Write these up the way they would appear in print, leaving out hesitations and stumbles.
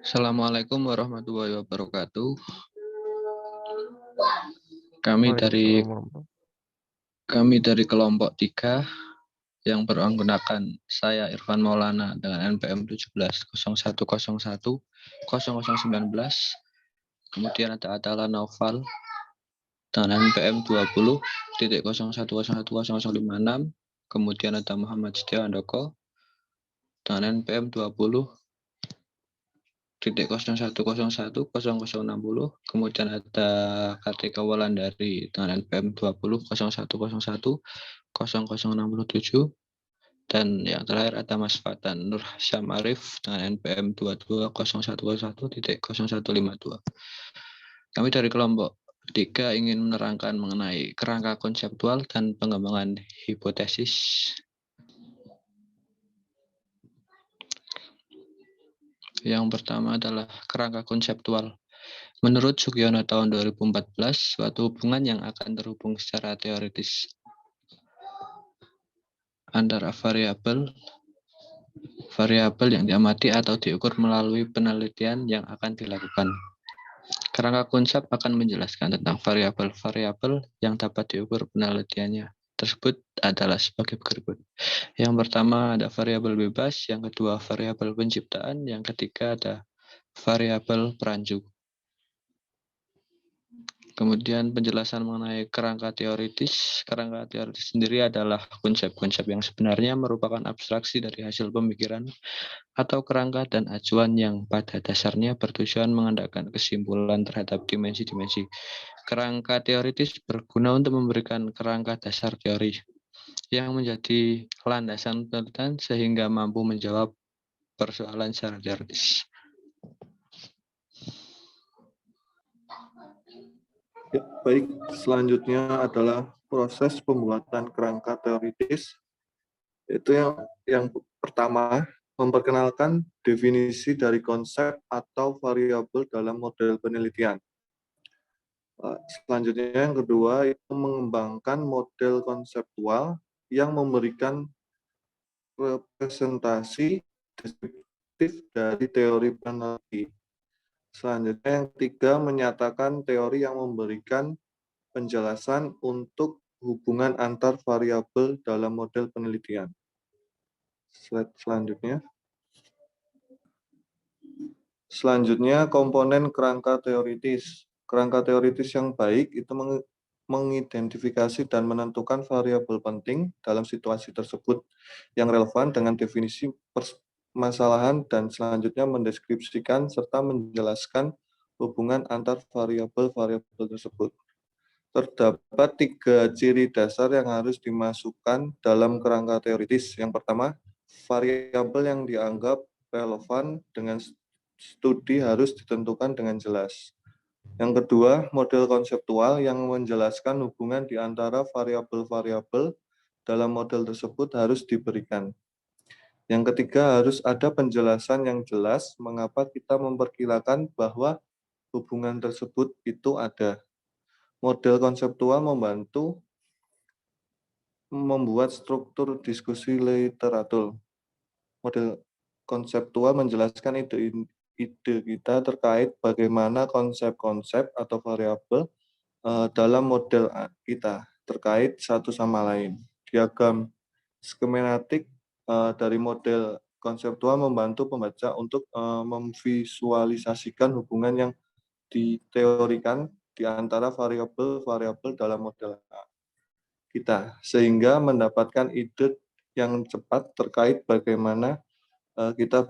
Assalamualaikum warahmatullahi wabarakatuh. Kami dari Waalaikumsalam warahmatullahi. kami dari kelompok 3 yang beranggotakan saya Irfan Maulana dengan NPM 1701010019, kemudian ada Atala Naufal dengan NPM 20.01010056, kemudian ada Muhammad Setiawandoko dengan NPM 20.01010060, kemudian ada Kartika Wulandari dengan NPM 20.01010067, dan yang terakhir ada Mas Fatan Nur Syam Arif dengan NPM 22.0101.0152. Kami dari kelompok 3 ingin menerangkan mengenai kerangka konseptual dan pengembangan hipotesis. Yang pertama adalah kerangka konseptual. Menurut Sugiono tahun 2014, suatu hubungan yang akan terhubung secara teoritis antara variabel yang diamati atau diukur melalui penelitian yang akan dilakukan. Kerangka konsep akan menjelaskan tentang variabel-variabel yang dapat diukur penelitiannya tersebut adalah sebagai berikut. Yang pertama ada variabel bebas, yang kedua variabel penciptaan, yang ketiga ada variabel perancu. Kemudian penjelasan mengenai kerangka teoritis. Kerangka teoritis sendiri adalah konsep-konsep yang sebenarnya merupakan abstraksi dari hasil pemikiran atau kerangka dan acuan yang pada dasarnya bertujuan mengandalkan kesimpulan terhadap dimensi-dimensi. Kerangka teoritis berguna untuk memberikan kerangka dasar teori yang menjadi landasan penelitian sehingga mampu menjawab persoalan secara teoritis. Ya, baik, selanjutnya adalah proses pembuatan kerangka teoritis. Itu yang pertama, memperkenalkan definisi dari konsep atau variabel dalam model penelitian. Selanjutnya yang kedua, itu mengembangkan model konseptual yang memberikan representasi deskriptif dari teori peneliti. Selanjutnya yang ketiga, menyatakan teori yang memberikan penjelasan untuk hubungan antar variabel dalam model penelitian. Slide selanjutnya. Selanjutnya, komponen kerangka teoritis. Kerangka teoritis yang baik itu mengidentifikasi dan menentukan variabel penting dalam situasi tersebut yang relevan dengan definisi permasalahan dan selanjutnya mendeskripsikan serta menjelaskan hubungan antar variabel-variabel tersebut. Terdapat 3 ciri dasar yang harus dimasukkan dalam kerangka teoritis. Yang pertama, variabel yang dianggap relevan dengan studi harus ditentukan dengan jelas. Yang kedua, model konseptual yang menjelaskan hubungan di antara variabel-variabel dalam model tersebut harus diberikan. Yang ketiga, harus ada penjelasan yang jelas mengapa kita memperkirakan bahwa hubungan tersebut itu ada. Model konseptual membantu membuat struktur diskusi literatur. Model konseptual menjelaskan ide kita terkait bagaimana konsep-konsep atau variabel dalam model kita terkait satu sama lain. Diagram skematik dari model konseptual membantu pembaca untuk memvisualisasikan hubungan yang diteorikan di antara variabel-variabel dalam model kita, sehingga mendapatkan ide yang cepat terkait bagaimana kita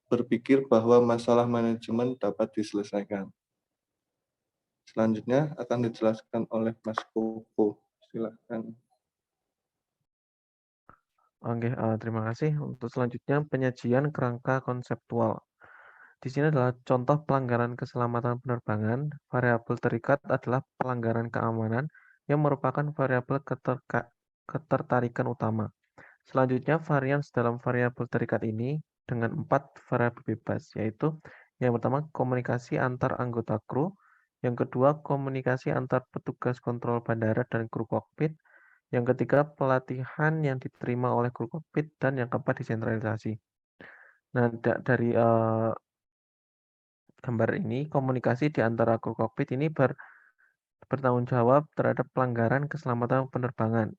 berpikir bahwa masalah manajemen dapat diselesaikan. Selanjutnya akan dijelaskan oleh Mas Koko. Silakan. Oke, terima kasih. Untuk selanjutnya penyajian kerangka konseptual. Di sini adalah contoh pelanggaran keselamatan penerbangan. Variabel terikat adalah pelanggaran keamanan yang merupakan variabel ketertarikan utama. Selanjutnya varian dalam variabel terikat ini dengan 4 variabel bebas, yaitu yang pertama komunikasi antar anggota kru, yang kedua komunikasi antar petugas kontrol bandara dan kru kokpit, yang ketiga pelatihan yang diterima oleh kru kokpit, dan yang keempat desentralisasi. Nah, dari gambar ini, komunikasi di antara kru kokpit ini bertanggung jawab terhadap pelanggaran keselamatan penerbangan.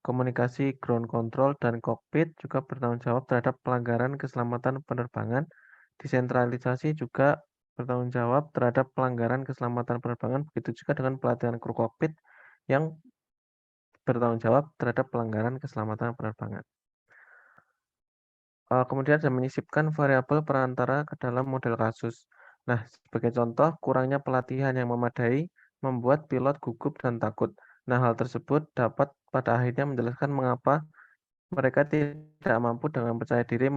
Komunikasi ground control dan kokpit juga bertanggung jawab terhadap pelanggaran keselamatan penerbangan. Desentralisasi juga bertanggung jawab terhadap pelanggaran keselamatan penerbangan. Begitu juga dengan pelatihan kru kokpit yang bertanggung jawab terhadap pelanggaran keselamatan penerbangan. Kemudian ada menyisipkan variabel perantara ke dalam model kasus. Nah, sebagai contoh, kurangnya pelatihan yang memadai membuat pilot gugup dan takut. Nah, hal tersebut dapat pada akhirnya menjelaskan mengapa mereka tidak mampu dengan percaya diri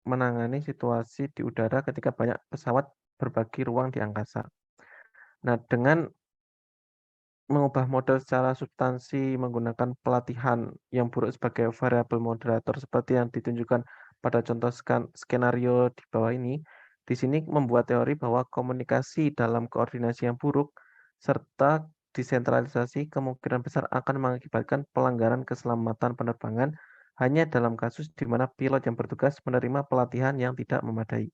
menangani situasi di udara ketika banyak pesawat berbagi ruang di angkasa. Nah, dengan mengubah model secara substansi menggunakan pelatihan yang buruk sebagai variabel moderator seperti yang ditunjukkan pada contoh skenario di bawah ini, di sini membuat teori bahwa komunikasi dalam koordinasi yang buruk serta desentralisasi kemungkinan besar akan mengakibatkan pelanggaran keselamatan penerbangan hanya dalam kasus di mana pilot yang bertugas menerima pelatihan yang tidak memadai.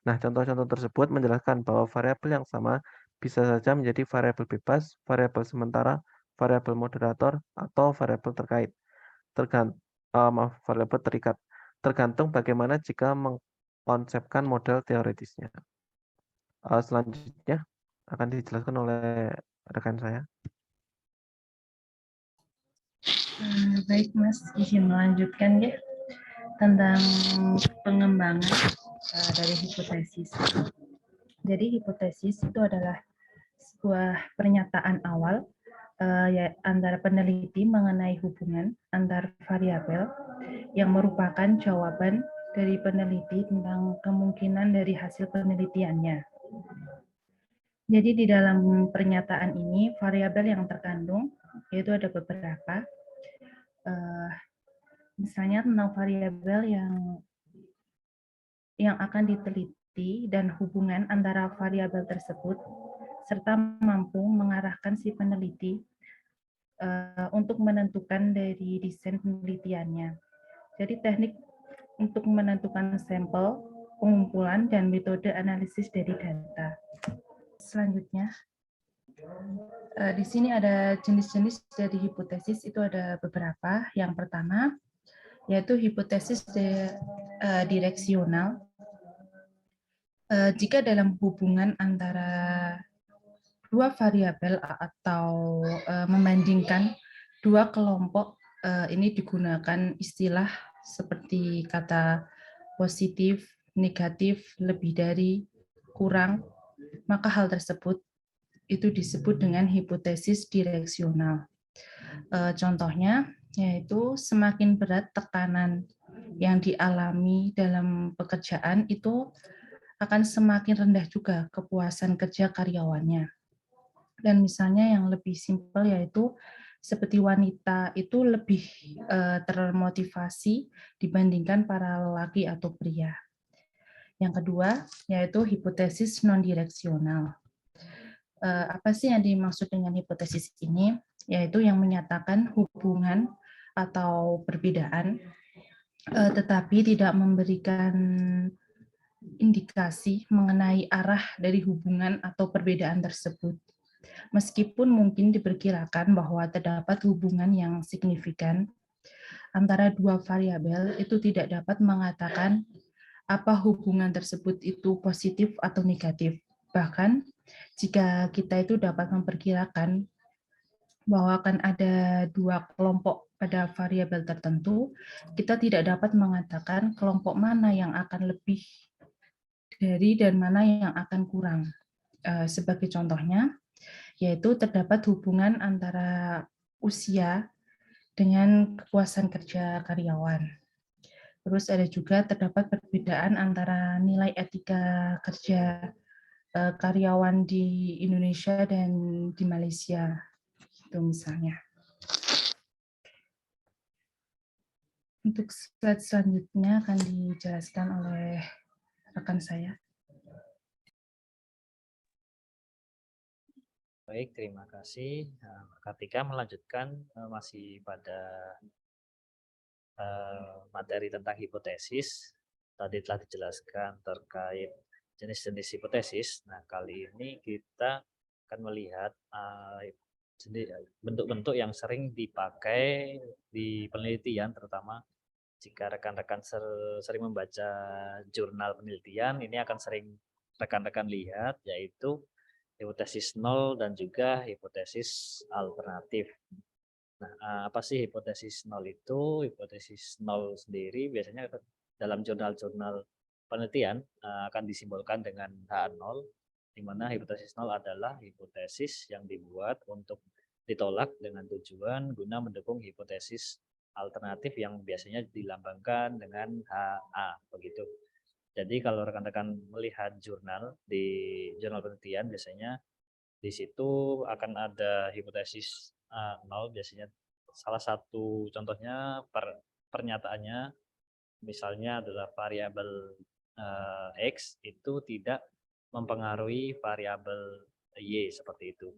Nah, contoh-contoh tersebut menjelaskan bahwa variabel yang sama bisa saja menjadi variabel bebas, variabel sementara, variabel moderator, atau variabel terkait. Variabel terikat. Tergantung bagaimana jika mengkonsepkan model teoritisnya. Selanjutnya akan dijelaskan oleh rekan saya. Baik Mas, izin melanjutkan ya tentang pengembangan dari hipotesis. Jadi hipotesis itu adalah sebuah pernyataan awal ya, antara peneliti mengenai hubungan antar variabel yang merupakan jawaban dari peneliti tentang kemungkinan dari hasil penelitiannya. Jadi di dalam pernyataan ini variabel yang terkandung yaitu ada beberapa. Misalnya tentang variabel yang akan diteliti dan hubungan antara variabel tersebut serta mampu mengarahkan si peneliti untuk menentukan dari desain penelitiannya. Jadi teknik untuk menentukan sampel, pengumpulan, dan metode analisis dari data. Selanjutnya, di sini ada jenis-jenis dari hipotesis, itu ada beberapa. Yang pertama, yaitu hipotesis direksional. Jika dalam hubungan antara dua variabel atau membandingkan dua kelompok, ini digunakan istilah seperti kata positif, negatif, lebih dari, kurang, maka hal tersebut itu disebut dengan hipotesis direksional. Contohnya yaitu semakin berat tekanan yang dialami dalam pekerjaan itu akan semakin rendah juga kepuasan kerja karyawannya. Dan misalnya yang lebih simpel yaitu seperti wanita itu lebih termotivasi dibandingkan para lelaki atau pria. Yang kedua yaitu hipotesis non-direksional. Apa sih yang dimaksud dengan hipotesis ini? Yaitu yang menyatakan hubungan atau perbedaan, tetapi tidak memberikan indikasi mengenai arah dari hubungan atau perbedaan tersebut. Meskipun mungkin diperkirakan bahwa terdapat hubungan yang signifikan antara dua variabel, itu tidak dapat mengatakan apa hubungan tersebut itu positif atau negatif. Bahkan jika kita itu dapat memperkirakan bahwa akan ada dua kelompok pada variabel tertentu, kita tidak dapat mengatakan kelompok mana yang akan lebih dari dan mana yang akan kurang. Sebagai contohnya, yaitu terdapat hubungan antara usia dengan kepuasan kerja karyawan. Terus ada juga terdapat perbedaan antara nilai etika kerja karyawan di Indonesia dan di Malaysia, itu misalnya. Untuk slide selanjutnya akan dijelaskan oleh rekan saya. Baik, terima kasih. Ketika melanjutkan masih pada materi tentang hipotesis, tadi telah dijelaskan terkait jenis-jenis hipotesis. Nah, kali ini kita akan melihat bentuk-bentuk yang sering dipakai di penelitian, terutama jika rekan-rekan sering membaca jurnal penelitian, ini akan sering rekan-rekan lihat, yaitu hipotesis nol dan juga hipotesis alternatif. Nah, apa sih hipotesis nol itu? Hipotesis nol sendiri biasanya dalam jurnal-jurnal penelitian akan disimbolkan dengan H0, di mana hipotesis nol adalah hipotesis yang dibuat untuk ditolak dengan tujuan guna mendukung hipotesis alternatif yang biasanya dilambangkan dengan HA, begitu. Jadi kalau rekan-rekan melihat jurnal penelitian, biasanya di situ akan ada hipotesis nol, biasanya salah satu contohnya pernyataannya misalnya adalah variabel X itu tidak mempengaruhi variabel Y, seperti itu.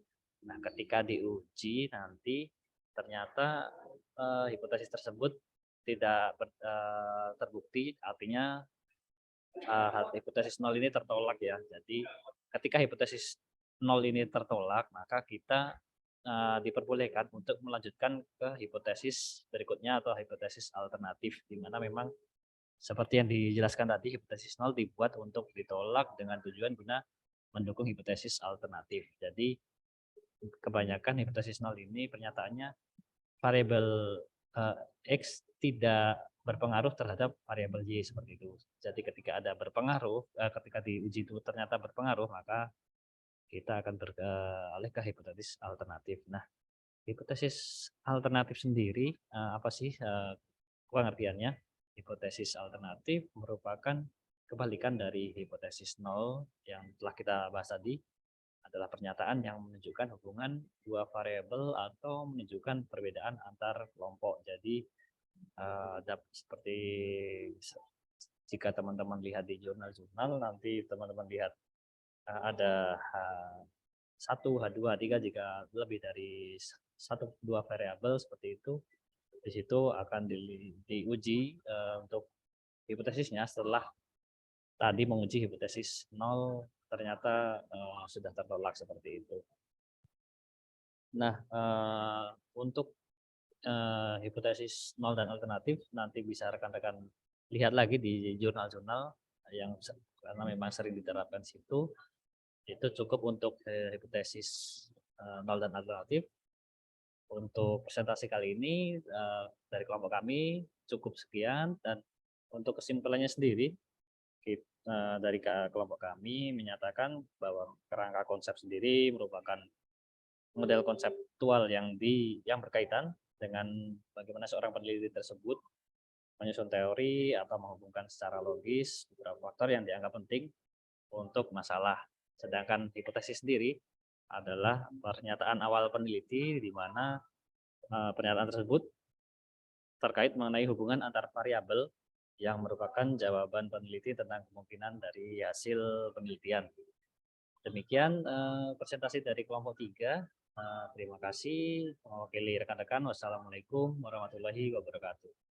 Nah, ketika diuji nanti ternyata hipotesis tersebut tidak terbukti, artinya hipotesis nol ini tertolak ya. Jadi ketika hipotesis nol ini tertolak, maka kita diperbolehkan untuk melanjutkan ke hipotesis berikutnya atau hipotesis alternatif, di mana memang seperti yang dijelaskan tadi, hipotesis nol dibuat untuk ditolak dengan tujuan guna mendukung hipotesis alternatif. Jadi kebanyakan hipotesis nol ini pernyataannya variabel X tidak berpengaruh terhadap variabel Y, seperti itu. Jadi ketika ada berpengaruh, ketika diuji itu ternyata berpengaruh, maka kita akan beralih ke hipotesis alternatif. Nah, hipotesis alternatif sendiri apa sih pengertiannya? Hipotesis alternatif merupakan kebalikan dari hipotesis nol yang telah kita bahas tadi, adalah pernyataan yang menunjukkan hubungan dua variabel atau menunjukkan perbedaan antar kelompok. Jadi seperti jika teman-teman lihat di jurnal-jurnal, nanti teman-teman lihat ada H1, H2, H3 jika lebih dari 1-2 variabel seperti itu. Di situ akan diuji untuk hipotesisnya. Setelah tadi menguji hipotesis nol ternyata sudah tertolak, seperti itu. Nah, untuk hipotesis nol dan alternatif nanti bisa rekan-rekan lihat lagi di jurnal-jurnal yang karena memang sering diterapkan situ. Itu cukup untuk hipotesis nol dan alternatif. Untuk presentasi kali ini dari kelompok kami cukup sekian, dan untuk kesimpulannya sendiri dari kelompok kami menyatakan bahwa kerangka konsep sendiri merupakan model konseptual yang berkaitan dengan bagaimana seorang peneliti tersebut menyusun teori atau menghubungkan secara logis beberapa faktor yang dianggap penting untuk masalah. Sedangkan hipotesis sendiri adalah pernyataan awal peneliti, di mana pernyataan tersebut terkait mengenai hubungan antar variabel yang merupakan jawaban peneliti tentang kemungkinan dari hasil penelitian. Demikian presentasi dari kelompok 3. Terima kasih mewakili rekan-rekan. Wassalamualaikum warahmatullahi wabarakatuh.